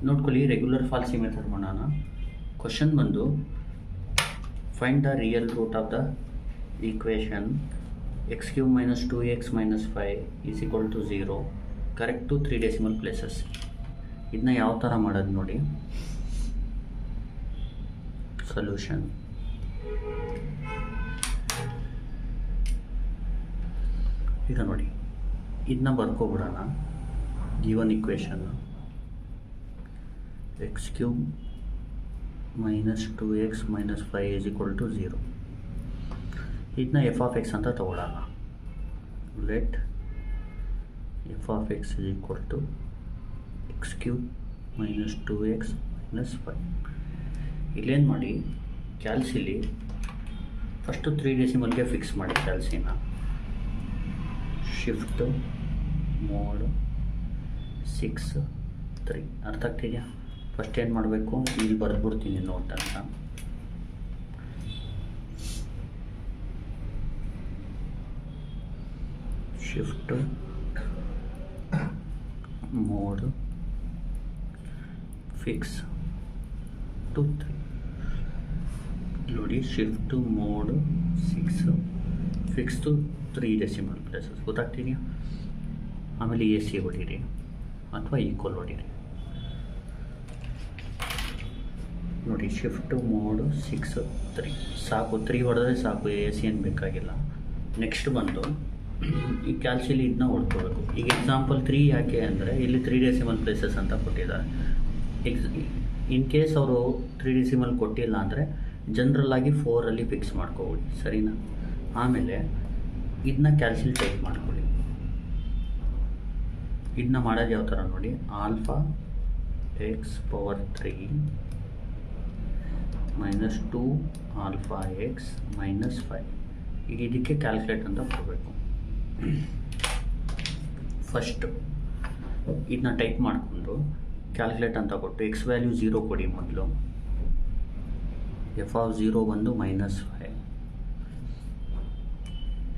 ನೋಡ್ಕೊಳ್ಳಿ, regular falsi method ಮಾಡೋಣ. Question ಬಂದು find the real root of the equation x³ - 2x - 5 = 0 correct to 3 decimal places. ಇದನ್ನ ಯಾವ ಥರ ಮಾಡೋದು ನೋಡಿ. ಸೊಲ್ಯೂಷನ್ ಈಗ ನೋಡಿ, ಇದನ್ನ ಬರ್ಕೊಬಿಡೋಣ. Given equation x³ - 2x - 5 = 0. ಇದನ್ನ f(x) ಅಂತ ತಗೊಳ್ಳೋಣ. Let f(x) = x³ - 2x - 5. ಇಲ್ಲೇನು ಮಾಡಿ, ಕ್ಯಾಲ್ಸಿಲಿ ಫಸ್ಟು 3 ಡೆಸಿಮಲ್ಗೆ ಫಿಕ್ಸ್ ಮಾಡಿ. ಕ್ಯಾಲ್ಸಿನ ಶಿಫ್ಟ್ ಮೋಡ್ 6 3. ಅರ್ಥ ಆಗ್ತಿದೆಯಾ? ಫಸ್ಟ್ ಏನು ಮಾಡಬೇಕು, ಇಲ್ಲಿ ಬರೆದ್ಬಿಡ್ತೀನಿ ನೋಟ್ ಅಂತ. ಶಿಫ್ಟ್ ಮೋಡ್ ಫಿಕ್ಸ್ ಟು 3 ನೋಡಿ. Shift mode 6 fix to 3 decimal places. ಗೊತ್ತಾಗ್ತಿದೆಯಾ? ಆಮೇಲೆ AC ಹೊಡೀರಿ ಅಥವಾ ಈಕ್ವಲ್ ಹೊಡೀರಿ. ನೋಡಿ, ಶಿಫ್ಟ್ ಮೋಡ್ 6 3 ಸಾಕು. 3 ಹೊಡೆದ್ರೆ ಸಾಕು, AC ಏನು ಬೇಕಾಗಿಲ್ಲ. ನೆಕ್ಸ್ಟ್ ಬಂದು ಈ ಕ್ಯಾಲ್ಸಿಲಿ ಇದನ್ನ ಹೊಡ್ಕೋಬೇಕು. ಈಗ ಎಕ್ಸಾಂಪಲ್ 3 ಯಾಕೆ ಅಂದರೆ ಇಲ್ಲಿ 3 ಡೆಸಿಮಲ್ ಪ್ಲೇಸಸ್ ಅಂತ ಕೊಟ್ಟಿದ್ದಾರೆ. ಇನ್ ಕೇಸ್ ಅವರು 3 ಡೆಸಿಮಲ್ ಕೊಟ್ಟಿಲ್ಲ ಅಂದರೆ ಜನರಲ್ಲಾಗಿ 4ಅಲ್ಲಿ ಫಿಕ್ಸ್ ಮಾಡ್ಕೋಬಿಡಿ, ಸರಿನಾ? ಆಮೇಲೆ ಇದನ್ನ ಕ್ಯಾಲ್ಸಿಲ್ ಟೈಪ್ ಮಾಡ್ಕೊಳ್ಳಿ. ಇದನ್ನ ಮಾಡೋದು ಯಾವ ಥರ ನೋಡಿ. Alpha x power 3 - 2 alpha x - 5. ಈಗ ಇದಕ್ಕೆ ಕ್ಯಾಲ್ಕುಲೇಟ್ ಅಂತ ಕೊಡಬೇಕು. ಫಸ್ಟು ಇದನ್ನ ಟೈಪ್ ಮಾಡಿಕೊಂಡು ಕ್ಯಾಲ್ಕುಲೇಟ್ ಅಂತ ಕೊಟ್ಟು x ವ್ಯಾಲ್ಯೂ 0 ಕೊಡಿ ಮೊದಲು. f(0) ಬಂದು -5.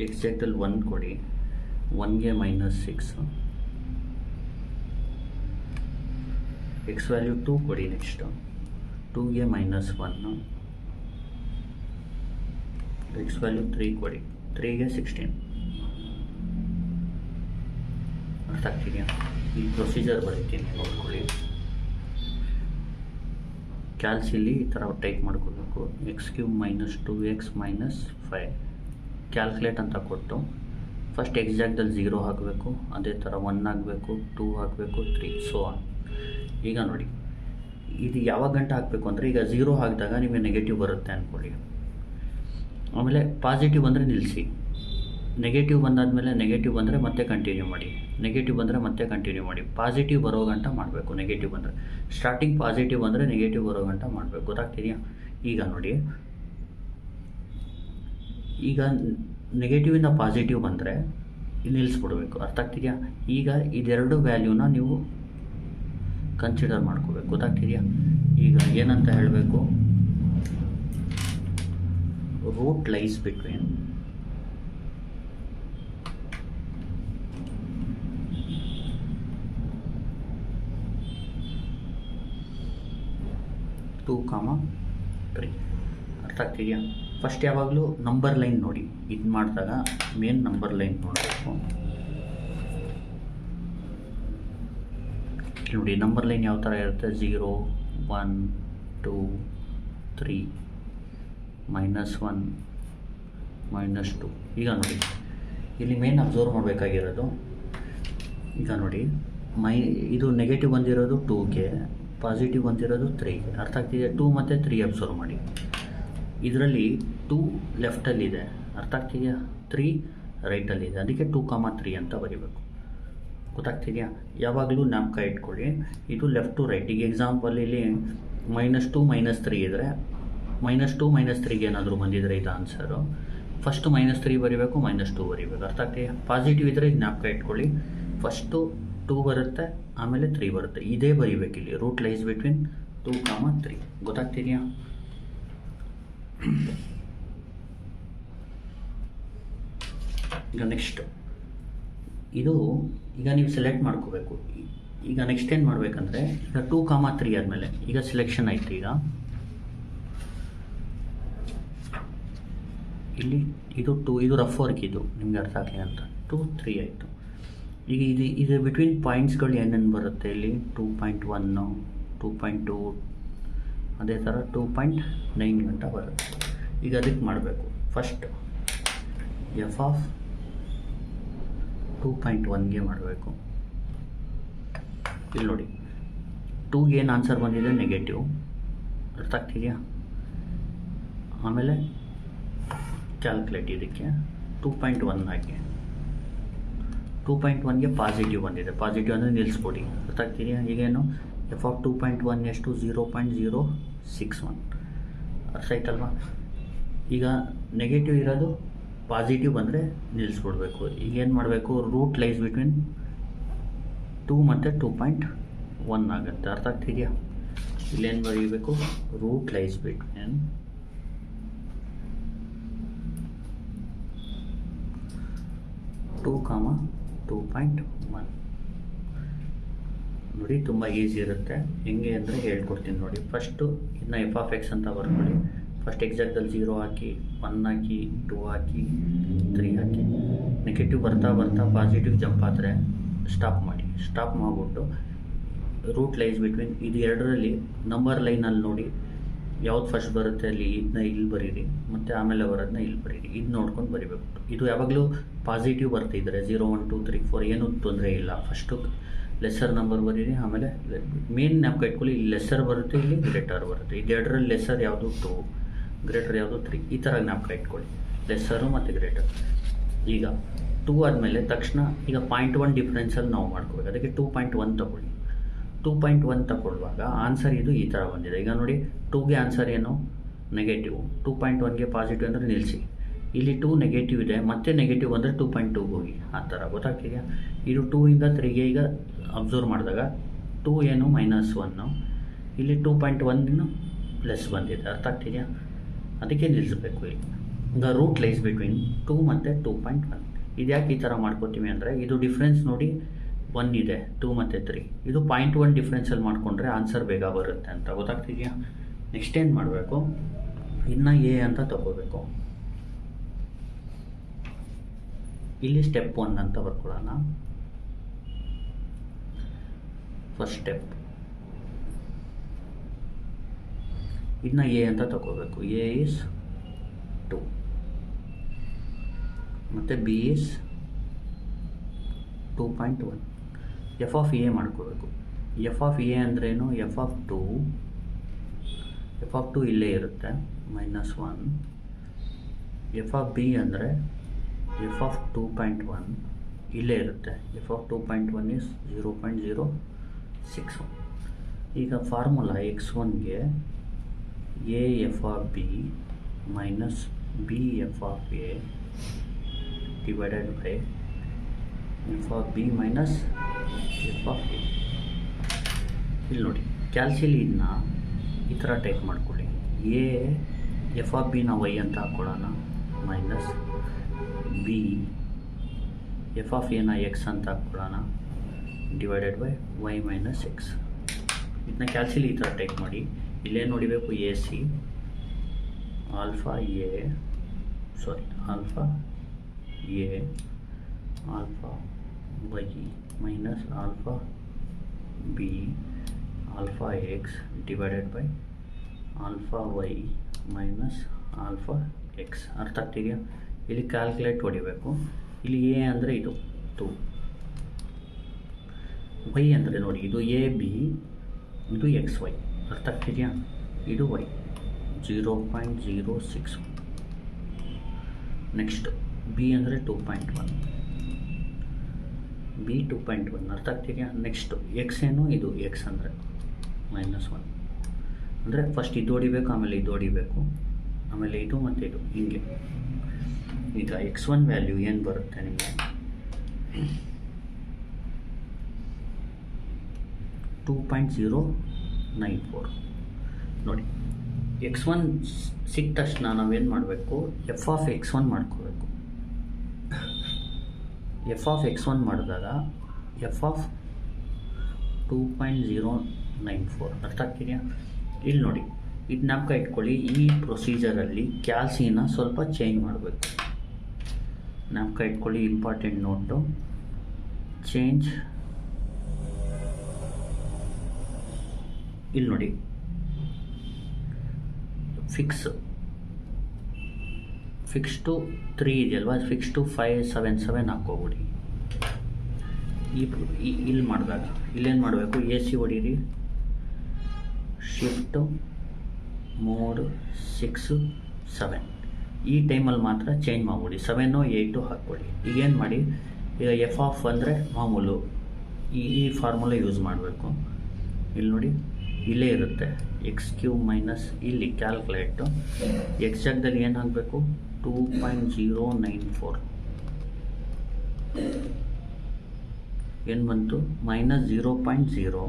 ಎಕ್ಸಾಕ್ಟಲ್ಲಿ 1 ಕೊಡಿ. 1ಗೆ -6. x ವ್ಯಾಲ್ಯೂ 2 ಕೊಡಿ. ನೆಕ್ಸ್ಟು 2ಗೆ -1. x ವ್ಯಾಲ್ಯೂ 3 ಕೊಡಿ. 3ಗೆ 16. ಅರ್ಥ ಆಗ್ತಿದೆಯಾ? ಈ ಪ್ರೊಸೀಜರ್ ಬರೀತೀನಿ, ನೋಡ್ಕೊಳ್ಳಿ. ಕ್ಯಾಲ್ಸಿಲಿ ಈ ಥರ ಟೈಪ್ ಮಾಡ್ಕೋಬೇಕು. x³ - 2x - 5 ಕ್ಯಾಲ್ಕುಲೇಟ್ ಅಂತ ಕೊಟ್ಟು ಫಸ್ಟ್ ಎಕ್ಸಾಕ್ಟಲ್ಲಿ 0 ಹಾಕಬೇಕು. ಅದೇ ಥರ 1 ಹಾಕಬೇಕು, 2 ಹಾಕಬೇಕು, 3 ಸೊ ಆನ್. ಈಗ ನೋಡಿ, ಇದು ಯಾವಾಗ ಗಂಟೆ ಹಾಕಬೇಕು ಅಂದರೆ, ಈಗ 0 ಹಾಕಿದಾಗ ನಿಮಗೆ ನೆಗೆಟಿವ್ ಬರುತ್ತೆ ಅಂದ್ಕೊಳ್ಳಿ. ಆಮೇಲೆ ಪಾಸಿಟಿವ್ ಬಂದರೆ ನಿಲ್ಲಿಸಿ. ನೆಗೆಟಿವ್ ಬಂದಾದಮೇಲೆ ನೆಗೆಟಿವ್ ಬಂದರೆ ಮತ್ತೆ ಕಂಟಿನ್ಯೂ ಮಾಡಿ. ನೆಗೆಟಿವ್ ಬಂದರೆ ಮತ್ತೆ ಕಂಟಿನ್ಯೂ ಮಾಡಿ. ಪಾಸಿಟಿವ್ ಬರೋ ಗಂಟ ಮಾಡಬೇಕು. ನೆಗೆಟಿವ್ ಬಂದರೆ ಸ್ಟಾರ್ಟಿಂಗ್ ಪಾಸಿಟಿವ್ ಬಂದರೆ ನೆಗೆಟಿವ್ ಬರೋ ಗಂಟ ಮಾಡಬೇಕು. ಗೊತ್ತಾಗ್ತಿದೆಯಾ? ಈಗ ನೋಡಿ, ಈಗ ನೆಗೆಟಿವಿಂದ ಪಾಸಿಟಿವ್ ಬಂದರೆ ನಿಲ್ಲಿಸ್ಬಿಡ್ಬೇಕು. ಅರ್ಥ ಆಗ್ತಿದೆಯಾ? ಈಗ ಇದೆರಡು ವ್ಯಾಲ್ಯೂನ ನೀವು ಕನ್ಸಿಡರ್ ಮಾಡ್ಕೋಬೇಕು. ಗೊತ್ತಾಗ್ತಿದೆಯಾ? ಈಗ ಏನಂತ ಹೇಳಬೇಕು, root lies between two comma 3. ಅರ್ಥ ಆಗ್ತಿದೆಯಾ? ಫಸ್ಟ್ ಯಾವಾಗಲೂ ನಂಬರ್ ಲೈನ್ ನೋಡಿ. ಇದು ಮಾಡಿದಾಗ ಮೇನ್ ನಂಬರ್ ಲೈನ್ ನೋಡಬೇಕು. ನೋಡಿ, ನಂಬರ್ ಲೈನ್ ಯಾವ ಥರ ಇರುತ್ತೆ. 0 1 2 3 -1 -2. ಈಗ ನೋಡಿ, ಇಲ್ಲಿ ಮೇನ್ ಅಬ್ಸರ್ವ್ ಮಾಡಬೇಕಾಗಿರೋದು, ಈಗ ನೋಡಿ, ಇದು ನೆಗೆಟಿವ್ ಬಂದಿರೋದು 2ಗೆ, ಪಾಸಿಟಿವ್ ಬಂದಿರೋದು 3ಗೆ. ಅರ್ಥ ಆಗ್ತಿದೆ? 2 ಮತ್ತು 3 ಅಬ್ಸರ್ವ್ ಮಾಡಿ. ಇದರಲ್ಲಿ 2 ಲೆಫ್ಟಲ್ಲಿದೆ. ಅರ್ಥ ಆಗ್ತಿದೆಯಾ? 3 ರೈಟಲ್ಲಿದೆ. ಅದಕ್ಕೆ 2, 3 ಅಂತ ಬರೀಬೇಕು. ಗೊತ್ತಾಗ್ತಿದೆಯಾ? ಯಾವಾಗಲೂ ಜ್ಞಾಪಕ ಇಟ್ಕೊಳ್ಳಿ, ಇದು ಲೆಫ್ಟ್ ಟು ರೈಟ್. ಈಗ ಎಕ್ಸಾಂಪಲ್ ಇಲ್ಲಿ -2 - 3 ಇದ್ದರೆ -2 - 3ಗೆ ಏನಾದರೂ ಬಂದಿದ್ರೆ ಇದು ಆನ್ಸರು. ಫಸ್ಟು -3 ಬರೀಬೇಕು, -2 ಬರೀಬೇಕು. ಅರ್ಥ ಆಗ್ತಿದೆಯಾ? ಪಾಸಿಟಿವ್ ಇದ್ದರೆ ಜ್ಞಾಪಕ ಇಟ್ಕೊಳ್ಳಿ, ಫಸ್ಟು 2 ಬರುತ್ತೆ, ಆಮೇಲೆ 3 ಬರುತ್ತೆ. ಇದೇ ಬರೀಬೇಕಿಲ್ಲಿ. Root lies between 2, 3. ಗೊತ್ತಾಗ್ತಿದೆಯಾ? ಈಗ ನೆಕ್ಸ್ಟ್ ಇದು ಈಗ ನೀವು ಸೆಲೆಕ್ಟ್ ಮಾಡ್ಕೋಬೇಕು. ಈಗ ನೆಕ್ಸ್ಟ್ ಏನು ಮಾಡಬೇಕಂದ್ರೆ ಈಗ 2, 3 ಆದಮೇಲೆ ಈಗ ಸೆಲೆಕ್ಷನ್ ಆಯಿತು. ಈಗ ಇಲ್ಲಿ ಇದು 2, ಇದು ರಫ್ ವರ್ಕ್, ಇದು ನಿಮ್ಗೆ ಅರ್ಥ ಆಗಲಿ ಅಂತ 2, 3 ಆಯಿತು. ಈಗ ಇದು ಬಿಟ್ವೀನ್ ಪಾಯಿಂಟ್ಸ್ಗಳು ಏನೇನು ಬರುತ್ತೆ ಇಲ್ಲಿ 2.1, 2.2, ಅದೇ ಥರ 2.9 ಗಂಟ ಬರುತ್ತೆ. ಈಗ ಅದಕ್ಕೆ ಮಾಡಬೇಕು ಫಸ್ಟ್ ಎಫ್ ಆಫ್ 2.1ಗೆ ಮಾಡಬೇಕು. ಇಲ್ಲಿ ನೋಡಿ 2ಗೆ ಏನು ಆನ್ಸರ್ ಬಂದಿದೆ ನೆಗೆಟಿವ್, ಅರ್ಥ ಆಗ್ತಿದೆಯಾ? ಆಮೇಲೆ ಕ್ಯಾಲ್ಕುಲೇಟ್ ಇದಕ್ಕೆ 2.1 ಆಗಿ 2.1ಗೆ ಪಾಸಿಟಿವ್ ಬಂದಿದೆ. ಪಾಸಿಟಿವ್ ಅಂದರೆ ನಿಲ್ಲಿಸ್ಬಿಡಿ, ಅರ್ಥ ಆಗ್ತಿದೆಯಾ? ಈಗೇನು ಎಫ್ ಆಫ್ 2.1 ಎಷ್ಟು 0.061, ಅರ್ಥ ಆಯ್ತಲ್ವಾ? ಈಗ ನೆಗೆಟಿವ್ ಇರೋದು ಪಾಸಿಟಿವ್ ಬಂದರೆ ನಿಲ್ಲಿಸ್ಬಿಡ್ಬೇಕು. ಈಗೇನು ಮಾಡಬೇಕು, ರೂಟ್ ಲೈಸ್ ಬಿಟ್ವೀನ್ 2 ಮತ್ತು 2.1 ಆಗುತ್ತೆ, ಅರ್ಥ ಆಗ್ತಿದೆಯಾ? ಇಲ್ಲೇನು ಬರೀಬೇಕು, ರೂಟ್ ಲೈಸ್ ಬಿಟ್ವೀನ್ 2, 2.1. ನೋಡಿ ತುಂಬ ಈಸಿ ಇರುತ್ತೆ. ಹೆಂಗೆ ಅಂದರೆ ಹೇಳ್ಕೊಡ್ತೀನಿ ನೋಡಿ. ಫಸ್ಟು ಇನ್ನು ಎಫ್ ಆಫ್ ಎಕ್ಸ್ ಅಂತ ಬರ್ಕೊಳ್ಳಿ. ಫಸ್ಟ್ ಎಕ್ಸಾಕ್ಟಲ್ಲಿ 0 ಹಾಕಿ, 1 ಹಾಕಿ, 2 ಹಾಕಿ, 3 ಹಾಕಿ. ನೆಗೆಟಿವ್ ಬರ್ತಾ ಬರ್ತಾ ಪಾಸಿಟಿವ್ ಜಂಪ್ ಆದರೆ ಸ್ಟಾಪ್ ಮಾಡಿ. ಸ್ಟಾಪ್ ಮಾಡಿಬಿಟ್ಟು ರೂಟ್ ಲೈಸ್ ಬಿಟ್ವೀನ್ ಇದು ಎರಡರಲ್ಲಿ ನಂಬರ್ ಲೈನಲ್ಲಿ ನೋಡಿ ಯಾವ್ದು ಫಸ್ಟ್ ಬರುತ್ತೆ ಅಲ್ಲಿ ಇದನ್ನ ಇಲ್ಲಿ ಬರೀರಿ, ಮತ್ತು ಆಮೇಲೆ ಬರೋದನ್ನ ಇಲ್ಲಿ ಬರೀರಿ. ಇದು ನೋಡ್ಕೊಂಡು ಬರಿಬೇಕು. ಇದು ಯಾವಾಗಲೂ ಪಾಸಿಟಿವ್ ಬರ್ತಿದ್ರೆ 0, 1, 2, 3, 4 ಏನೂ ತೊಂದರೆ ಇಲ್ಲ. ಫಸ್ಟು ಲೆಸ್ಸರ್ ನಂಬರ್ ಬರೀರಿ, ಆಮೇಲೆ ಮೇನ್ ಜ್ಞಾಪಕ ಇಟ್ಕೊಳ್ಳಿ, ಇಲ್ಲಿ ಲೆಸ್ಸರ್ ಬರುತ್ತೆ, ಇಲ್ಲಿ ಗ್ರೇಟರ್ ಬರುತ್ತೆ. ಇದೆರಡರಲ್ಲಿ ಲೆಸ್ಸರ್ ಯಾವುದು 2, ಗ್ರೇಟರ್ ಯಾವುದು 3, ಈ ಥರ ಜ್ಞಾಪಕ ಇಟ್ಕೊಳ್ಳಿ, ಲೆಸ್ಸರು ಮತ್ತು ಗ್ರೇಟರ್. ಈಗ 2 ಆದಮೇಲೆ ತಕ್ಷಣ ಈಗ 0.1 ಡಿಫ್ರೆನ್ಸಲ್ಲಿ ನಾವು ಮಾಡ್ಕೋಬೇಕು. ಅದಕ್ಕೆ 2.1 ತಗೊಳ್ಳಿ. 2.1 ತಗೊಳ್ಳುವಾಗ ಆನ್ಸರ್ ಇದು ಈ ಥರ ಬಂದಿದೆ. ಈಗ ನೋಡಿ 2ಗೆ ಆನ್ಸರ್ ಏನು ನೆಗೆಟಿವ್, 2.1ಗೆ ಪಾಸಿಟಿವ್ ಅಂದರೆ ನಿಲ್ಲಿಸಿ. ಇಲ್ಲಿ 2 ನೆಗೆಟಿವ್ ಇದೆ, ಮತ್ತೆ ನೆಗೆಟಿವ್ ಅಂದರೆ 2.2ಗೆ ಹೋಗಿ, ಆ ಥರ ಗೊತ್ತಾಗ್ತಿದೆಯಾ? ಇದು 2 ಇಂದ 3ಗೆ ಈಗ ಅಬ್ಸರ್ವ್ ಮಾಡಿದಾಗ 2 ಏನು -1, ಇಲ್ಲಿ 2.1 ಪ್ಲಸ್ ಬಂದಿದೆ, ಅರ್ಥ ಆಗ್ತಿದೆಯಾ? ಅದಕ್ಕೆ ನಿಲ್ಲಿಸಬೇಕು ಇಲ್ಲಿ. ಈಗ ರೂಟ್ ಲೈಸ್ ಬಿಟ್ವೀನ್ 2 ಮತ್ತು 2.1. ಇದು ಯಾಕೆ ಈ ಥರ ಮಾಡ್ಕೋತೀವಿ ಅಂದರೆ ಇದು ಡಿಫ್ರೆನ್ಸ್ ನೋಡಿ 1 ಇದೆ, 2 ಮತ್ತು 3. ಇದು 0.1 ಡಿಫ್ರೆನ್ಸಲ್ಲಿ ಮಾಡಿಕೊಂಡ್ರೆ ಆನ್ಸರ್ ಬೇಗ ಬರುತ್ತೆ ಅಂತ, ಗೊತ್ತಾಗ್ತಿದೆಯಾ? ನೆಕ್ಸ್ಟ್ ಏನು ಮಾಡಬೇಕು, ಇನ್ನು ಎ ಅಂತ ತಗೋಬೇಕು. ಇಲ್ಲಿ ಸ್ಟೆಪ್ 1 ಅಂತ ಬರ್ಕೊಳ್ಳೋಣ. ಫಸ್ಟ್ ಸ್ಟೆಪ್ ಇದನ್ನ ಎ ಅಂತ ತಗೋಬೇಕು. ಎ ಈಸ್ 2 ಮತ್ತು B is 2.1. F of A ಮಾಡ್ಕೋಬೇಕು. ಎಫ್ ಆಫ್ ಎ ಅಂದ್ರೇನು, ಎಫ್ ಆಫ್ 2 ಇಲ್ಲೇ ಇರುತ್ತೆ -1. ಎಫ್ ಆಫ್ ಬಿ ಅಂದರೆ ಎಫ್ ಆಫ್ 2.1 ಇಲ್ಲೇ ಇರುತ್ತೆ. F of 2.1 is 0.061. ಈಗ ಫಾರ್ಮುಲಾ x1ಗೆ A F of B minus B F of A divided by F of B minus F of A. ಇಲ್ಲಿ ನೋಡಿ ಕ್ಯಾಲ್ಸಿಲಿ ಇದನ್ನ ಈ ಥರ ಟೈಪ್ ಮಾಡ್ಕೊಳ್ಳಿ. ಎ ಎಫ್ ಆಫ್ ಬಿನ ವೈ ಅಂತ ಹಾಕ್ಕೊಳ್ಳೋಣ, ಮೈನಸ್ ಬಿ ಎಫ್ ಆಫ್ ಎನ ಎಕ್ಸ್ ಅಂತ ಹಾಕ್ಕೊಳ್ಳೋಣ, divided by Y minus X. ಇದನ್ನ ಕ್ಯಾಲ್ಸಿಲಿ ಈ ಥರ ಟೈಪ್ ಮಾಡಿ. ಇಲ್ಲೇನು ನೋಡಿಬೇಕು, A C alpha A alpha A alpha Y minus alpha B alpha X divided by alpha Y minus alpha X. ಅರ್ಥ ಆಗ್ತಿದೆಯಾ? ಇಲ್ಲಿ ಕ್ಯಾಲ್ಕುಲೇಟ್ ಹೊಡಿಬೇಕು. ಇಲ್ಲಿ ಎ ಅಂದರೆ ಇದು 2, ವೈ ಅಂದರೆ ನೋಡಿ ಇದು ಎ ಬಿ, ಇದು ಎಕ್ಸ್ ವೈ, ಅರ್ಥ ಆಗ್ತಿದೆಯಾ? ಇದು ವೈ 0.061. ನೆಕ್ಸ್ಟ್ ಬಿ ಅಂದರೆ 2.1, ಬಿ 2.1, ಅರ್ಥ ಆಗ್ತಿದೆಯಾ? ನೆಕ್ಸ್ಟು ಎಕ್ಸ್ ಏನು, ಇದು ಎಕ್ಸ್ ಅಂದರೆ -1. ಅಂದರೆ ಫಸ್ಟ್ ಇದು ಹೊಡಿಬೇಕು, ಆಮೇಲೆ ಇದು ಹೊಡಿಬೇಕು, ಆಮೇಲೆ ಇದು ಮತ್ತು ಇದು ಹೀಗೆ. ಈಗ x1 ವ್ಯಾಲ್ಯೂ ಏನು ಬರುತ್ತೆ ನಿಮಗೆ, 2.094. ನೋಡಿ x1 ಸಿಕ್ಕ ತಕ್ಷಣ ನಾವೇನು ಮಾಡಬೇಕು, ಎಫ್ ಆಫ್ x1 ಮಾಡ್ಕೋಬೇಕು. ಎಫ್ ಆಫ್ x1 ಮಾಡಿದಾಗ ಎಫ್ ಆಫ್ 2.094 ಅರ್ಥ ಆಗ್ತಿದೆಯಾ? ಇಲ್ಲಿ ನೋಡಿ, ಇದು ಜ್ಞಾಪಕ ಇಟ್ಕೊಳ್ಳಿ, ಈ ಪ್ರೊಸೀಜರಲ್ಲಿ ಕ್ಯಾಲ್ಸಿನ ಸ್ವಲ್ಪ ಚೇಂಜ್ ಮಾಡಬೇಕು. ಜ್ಞಾಪಕ ಇಟ್ಕೊಳ್ಳಿ, ಇಂಪಾರ್ಟೆಂಟ್ ನೋಟು, ಚೇಂಜ್. ಇಲ್ಲಿ ನೋಡಿ, ಫಿಕ್ಸ್ ಟು 3 ಇದೆಯಲ್ವಾ, ಫಿಕ್ಸ್ ಟು 577 ಹಾಕೋಬಿಡಿ. ಇಲ್ಲಿ ಮಾಡಿದಾಗ ಇಲ್ಲೇನು ಮಾಡಬೇಕು, ಎ ಸಿ ಹೊಡೀರಿ, ಶಿಫ್ಟು ಮೋಡ್ 6 7. ಈ ಟೈಮಲ್ಲಿ ಮಾತ್ರ ಚೇಂಜ್ ಮಾಡಿಬಿಡಿ, 7 8 ಹಾಕ್ಕೊಳ್ಳಿ. ಈಗೇನು ಮಾಡಿ, ಈಗ ಎಫ್ ಆಫ್ ಅಂದರೆ ಮಾಮೂಲು ಈ ಫಾರ್ಮುಲಾ ಯೂಸ್ ಮಾಡಬೇಕು. ಇಲ್ಲಿ ನೋಡಿ, ಇಲ್ಲೇ ಇರುತ್ತೆ x³ ಮೈನಸ್ ಇಲ್ಲಿ ಕ್ಯಾಲ್ಕುಲೇಟು, ಎಕ್ಸ್ ಜಾಗದಲ್ಲಿ ಏನು ಹಾಕಬೇಕು, 2.094 ಏನು ಬಂತು, -0.0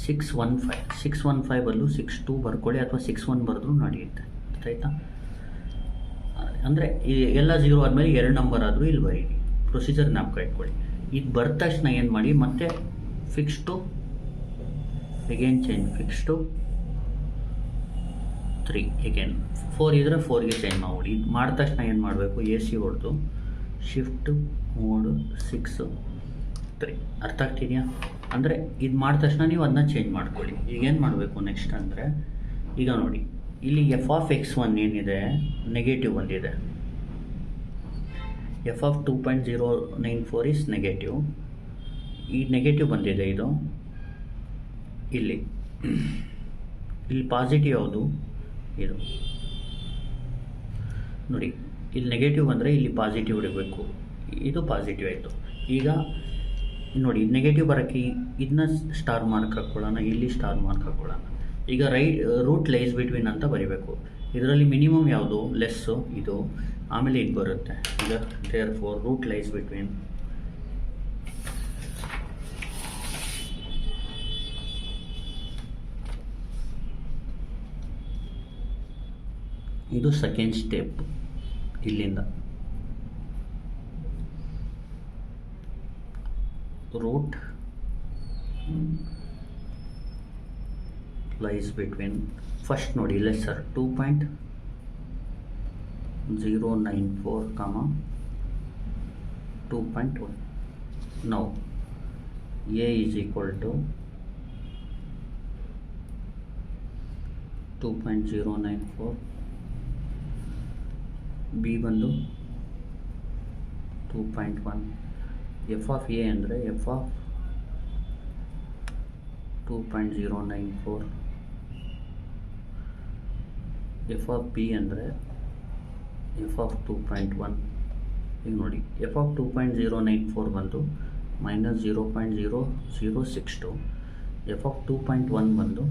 615 ಬದಲು 62 ಬರ್ಕೊಳ್ಳಿ, ಅಥವಾ 61 ಬರೆದ್ರೂ ನಡೆಯುತ್ತೆ. ಅರ್ಥ ಆಯ್ತಾ? ಅಂದರೆ ಎಲ್ಲ 0 ಆದಮೇಲೆ 2 ನಂಬರ್ ಆದರೂ ಇಲ್ಲಿ ಬರೀರಿ. ಪ್ರೊಸೀಜರ್ ಜ್ಞಾಪಕ ಇಟ್ಕೊಳ್ಳಿ. ಇದು ಬರೆದ ತಕ್ಷಣ ಏನು ಮಾಡಿ, ಮತ್ತೆ fix to again change, fix to 3 again, 4 ಇದ್ದರೆ 4ಗೆ ಚೇಂಜ್ ಮಾಡಿಬಿಡಿ. ಇದು ಮಾಡಿದ ತಕ್ಷಣ ಏನು ಮಾಡಬೇಕು, ಎ ಸಿ ಹೊಡೆದು ಶಿಫ್ಟ್ ಮೋಡ್ 6 3. ಅರ್ಥ ಆಗ್ತಿದೆಯಾ? ಅಂದರೆ ಇದು ಮಾಡಿದ ತಕ್ಷಣ ನೀವು ಅದನ್ನ ಚೇಂಜ್ ಮಾಡ್ಕೊಳ್ಳಿ. ಈಗೇನು ಮಾಡಬೇಕು ನೆಕ್ಸ್ಟ್ ಅಂದರೆ, ಈಗ ನೋಡಿ, ಇಲ್ಲಿ ಎಫ್ ಆಫ್ x1 ಏನಿದೆ ನೆಗೆಟಿವ್ ಬಂದಿದೆ, ಎಫ್ ಆಫ್ 2.094 ಇಸ್ ನೆಗೆಟಿವ್. ಈ ನೆಗೆಟಿವ್ ಬಂದಿದೆ, ಇದು ಇಲ್ಲಿ ಪಾಸಿಟಿವ್ ಯಾವುದು, ಇದು ನೋಡಿ, ಇಲ್ಲಿ ನೆಗೆಟಿವ್ ಬಂದರೆ ಇಲ್ಲಿ ಪಾಸಿಟಿವ್ ಇಡಬೇಕು, ಇದು ಪಾಸಿಟಿವ್ ಆಯಿತು. ಈಗ ನೋಡಿ, ನೆಗೆಟಿವ್ ಬರೋಕ್ಕೆ ಇದನ್ನ ಸ್ಟಾರ್ ಮಾರ್ಕ್ ಹಾಕ್ಕೊಳ್ಳೋಣ, ಇಲ್ಲಿ ಸ್ಟಾರ್ ಮಾರ್ಕ್ ಹಾಕ್ಕೊಳ್ಳೋಣ. ಈಗ ರೂಟ್ ಲೈಸ್ ಬಿಟ್ವೀನ್ ಅಂತ ಬರೀಬೇಕು. ಇದರಲ್ಲಿ ಮಿನಿಮಮ್ ಯಾವುದು, ಲೆಸ್ಸು ಇದು, ಆಮೇಲೆ ಇದು ಬರುತ್ತೆ. ಈಗ therefore ರೂಟ್ ಲೈಸ್ ಬಿಟ್ವೀನ್ ಇದು ಸೆಕೆಂಡ್ ಸ್ಟೆಪ್. ಇಲ್ಲಿಂದ ರೂಟ್ ಲೈಸ್ ಬಿಟ್ವೀನ್, ಫಸ್ಟ್ ನೋಡಿ lesser 2.094, 2.1. now a is equal to 2.094, b ಬಂದು 2.1, ಎಫ್ ಆಫ್ ಎ ಅಂದರೆ F of 2.094, F of B ಅಂದರೆ ಎಫ್ ಆಫ್ 2.1. ಈಗ ನೋಡಿ, ಎಫ್ ಆಫ್ 2.094 ಬಂದು -0.0062, ಎಫ್ ಆಫ್ 2.1 ಬಂದು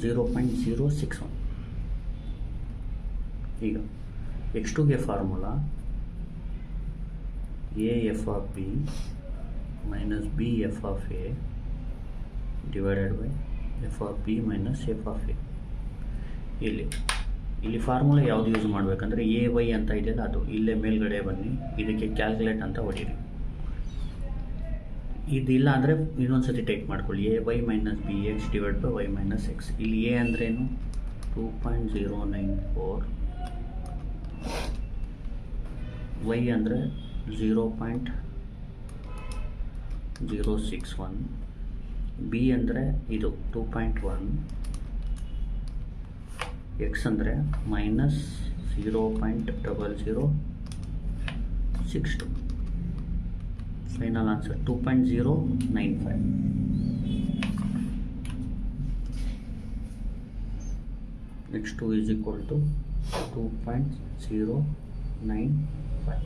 0.061. ಈಗ x2ಗೆ formula A F of B minus B F of A divided by F of B minus F of A. ಇಲ್ಲಿ formula ಯಾವುದು use ಮಾಡಬೇಕಂದ್ರೆ ಎ ವೈ ಅಂತ ಇದೆಯಲ್ಲ ಅದು, ಇಲ್ಲೇ ಮೇಲ್ಗಡೆ ಬನ್ನಿ, ಇದಕ್ಕೆ ಕ್ಯಾಲ್ಕುಲೇಟ್ ಅಂತ ಹೊಡೀರಿ. ಇದಿಲ್ಲ ಅಂದರೆ ಇನ್ನೊಂದ್ಸತಿ ಟೈಪ್ ಮಾಡ್ಕೊಳ್ಳಿ, a y minus b x divide by Y minus x. ಇಲ್ಲಿ ಎ ಅಂದ್ರೇನು, 2.094, ವೈ ಅಂದರೆ 0.061, ಬಿ ಅಂದರೆ ಇದು 2.1, ಎಕ್ಸ್ ಅಂದರೆ -0.0062. Final answer 2.095. x2 is equal to 2.095.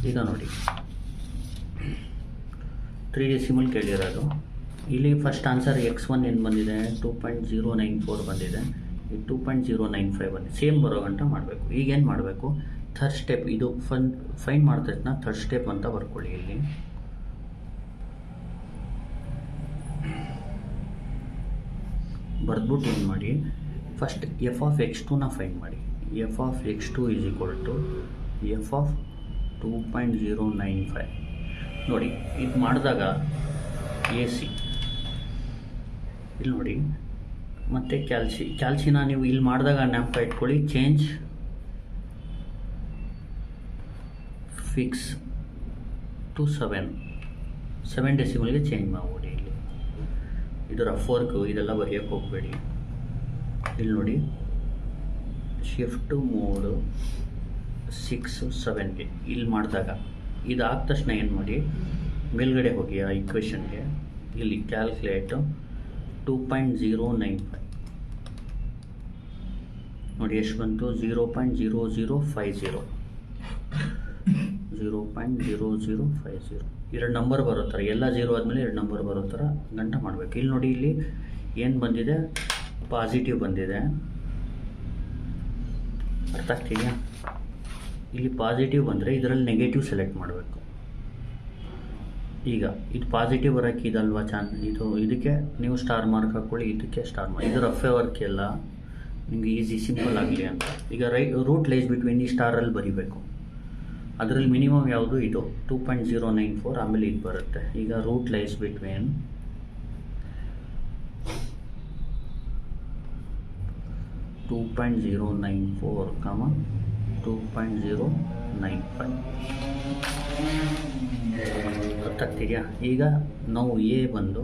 ಈಗ ನೋಡಿ 3 ಡೆಸಿಮಲ್ ಕೇಳಿರೋದು. ಇಲ್ಲಿ ಫಸ್ಟ್ ಆನ್ಸರ್ x1 ಏನು ಬಂದಿದೆ, 2.094 ಬಂದಿದೆ, 2.095 ಬಂದಿದೆ. ಸೇಮ್ ಬರೋ ಗಂಟ ಮಾಡಬೇಕು. ಈಗೇನು ಮಾಡಬೇಕು, ಥರ್ಡ್ ಸ್ಟೆಪ್, ಇದು ಫೈನ್ ಮಾಡ್ತೈತನ ಥರ್ಡ್ ಸ್ಟೆಪ್ ಅಂತ ಬರ್ಕೊಳ್ಳಿ. ಇಲ್ಲಿ ಬರೆದ್ಬಿಟ್ಟು ಏನು ಮಾಡಿ, ಫಸ್ಟ್ ಎಫ್ ಆಫ್ x2ನ ಫೈನ್ ಮಾಡಿ. F of x2 is equal to f of 2.095. ನೋಡಿ ಇದು ಮಾಡಿದಾಗ ಎ ಸಿ ಇಲ್ಲಿ ನೋಡಿ, ಮತ್ತು ಕ್ಯಾಲ್ಸಿನ ನೀವು ಇಲ್ಲಿ ಮಾಡಿದಾಗ ಜ್ಞಾಪಕ ಇಟ್ಕೊಳ್ಳಿ, ಚೇಂಜ್ ಫಿಕ್ಸ್ ಟು 7 ಡೆಸಿಮಲ್ಗೆ ಚೇಂಜ್ ಮಾಡ್ಬಿಡಿ. ಇಲ್ಲಿ ಇದು ರಫ್ ವರ್ಕು, ಇದೆಲ್ಲ ಬರೆಯೋಕ್ಕೆ ಹೋಗಬೇಡಿ. ಇಲ್ಲಿ ನೋಡಿ, ಶಿಫ್ಟ್ ಮೋಡು 6 7ಗೆ ಇಲ್ಲಿ ಮಾಡಿದಾಗ ಇದಾದ ತಕ್ಷಣ ಏನು ಮಾಡಿ, ಮೇಲ್ಗಡೆ ಹೋಗಿ ಆ ಇಕ್ವೇಷನ್ಗೆ, ಇಲ್ಲಿ ಕ್ಯಾಲ್ಕುಲೇಟು 2.095 ನೋಡಿ ಎಷ್ಟು ಬಂತು, 0.0050 0.0050. ಎರಡು ನಂಬರ್ ಬರೋ ಥರ, ಎಲ್ಲ 0 ಆದಮೇಲೆ ಎರಡು ನಂಬರ್ ಬರೋ ಥರ ಗಂಟ ಮಾಡಬೇಕು. ಇಲ್ಲಿ ನೋಡಿ, ಇಲ್ಲಿ ಏನು ಬಂದಿದೆ, ಪಾಸಿಟಿವ್ ಬಂದಿದೆ, ಅರ್ಥ ಆಗ್ತಿದೆಯಾ? ಇಲ್ಲಿ ಪಾಸಿಟಿವ್ ಬಂದರೆ ಇದರಲ್ಲಿ ನೆಗೆಟಿವ್ ಸೆಲೆಕ್ಟ್ ಮಾಡಬೇಕು. ಈಗ ಇದು ಪಾಸಿಟಿವ್ ಬರೋಕ್ಕೆ ಇದಲ್ವಾ ಇದಕ್ಕೆ ನೀವು ಸ್ಟಾರ್ ಮಾರ್ಕ್ ಹಾಕ್ಕೊಳ್ಳಿ, ಇದಕ್ಕೆ ಸ್ಟಾರ್ ಮಾರ್ಕ್. ಇದು ರಫ್ ವರ್ಕ್ ಎಲ್ಲ ನಿಮಗೆ ಈಸಿ ಸಿಂಪಲ್ ಆಗಲಿ ಅಂತ. ಈಗ ರೂಟ್ ಲೈಸ್ ಬಿಟ್ವೀನ್ ಈ ಸ್ಟಾರಲ್ಲಿ ಬರೀಬೇಕು. ಅದರಲ್ಲಿ ಮಿನಿಮಮ್ ಯಾವುದು, ಇದು 2.094, ಆಮೇಲೆ ಇದು ಬರುತ್ತೆ. ಈಗ ರೂಟ್ ಲೈಸ್ ಬಿಟ್ವೀನ್ 2.094, 2.095. ಗೊತ್ತಾಗ್ತಿದೆಯಾ? ಈಗ ನಾವು ಎ ಬಂದು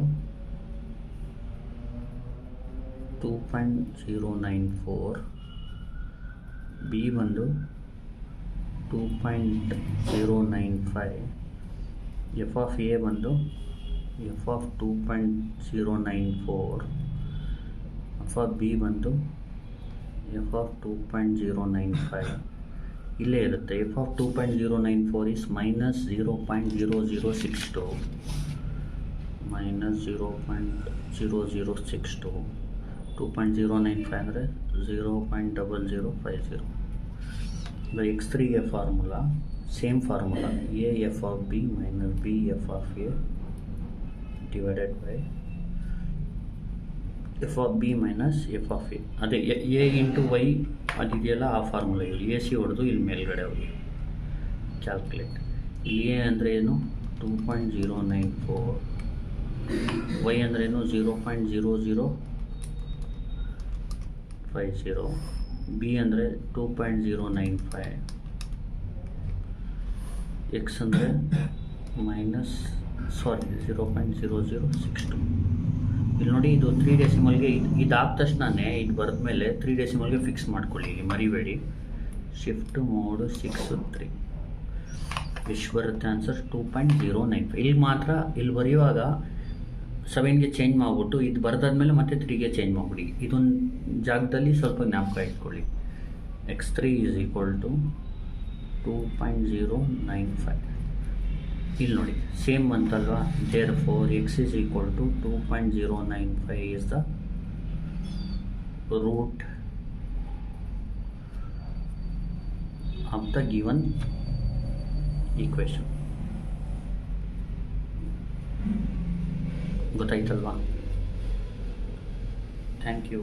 2.094, ಬಿ ಬಂದು 2.095, ಎಫ್ ಆಫ್ ಎ ಬಂದು F of 2.094, F of B ಬಂದು ಎಫ್ ಆಫ್ 2.095 ಇಲ್ಲೇ ಇರುತ್ತೆ. F of 2.094 is minus 0.0062, minus 0.0062. 2.095 ಅಂದರೆ 0.0050. The x3 formula, same formula, A F of B minus B F of A divided by F of B minus F of A. ಅದೇ A into Y ಅದಿದೆಯಲ್ಲ, ಆ formula. ಇಲ್ಲಿ A C ಹೊಡೆದು ಇಲ್ಲಿ ಮೇಲ್ಗಡೆ ಹೋಗಿ calculate. ಇಲ್ಲಿ A ಅಂದರೆ ಏನು, 2.094, ವೈ ಅಂದರೆ ಏನು, 0.0050, ಬಿ ಅಂದರೆ 2.095, ಎಕ್ಸ್ ಅಂದರೆ -0.0062. ಇಲ್ಲಿ ನೋಡಿ, ಇದು 3 ಡೆಸಿಮಲ್ಗೆ ಇದಾದ ತಕ್ಷಣನೇ ಇದು ಬರೆದ ಮೇಲೆ 3 ಡೆಸಿಮಲ್ಗೆ ಫಿಕ್ಸ್ ಮಾಡ್ಕೊಳ್ಳಿ. ಇಲ್ಲಿ ಮರಿಬೇಡಿ. ಶಿಫ್ಟ್ ಮೋಡು 6 3 ಎಷ್ಟು ಬರುತ್ತೆ ಆನ್ಸರ್, 2.095. ಇಲ್ಲಿ ಮಾತ್ರ ಇಲ್ಲಿ ಬರೆಯುವಾಗ 7ಗೆ ಚೇಂಜ್ ಮಾಡಿಬಿಟ್ಟು ಇದು ಬರೆದಾದ್ಮೇಲೆ ಮತ್ತೆ 3ಗೆ ಚೇಂಜ್ ಮಾಡಿಬಿಡಿ. ಇದೊಂದು ಜಾಗದಲ್ಲಿ ಸ್ವಲ್ಪ ಜ್ಞಾಪಕ ಇಟ್ಕೊಳ್ಳಿ. x3 is equal to 2.095. ಇಲ್ಲಿ ನೋಡಿ, same ಅಂತಲ್ವಾ. therefore x is equal to 2.095 is the root of the given equation. ಗೊತ್ತಾಯ್ತಲ್ವಾ? Thank you.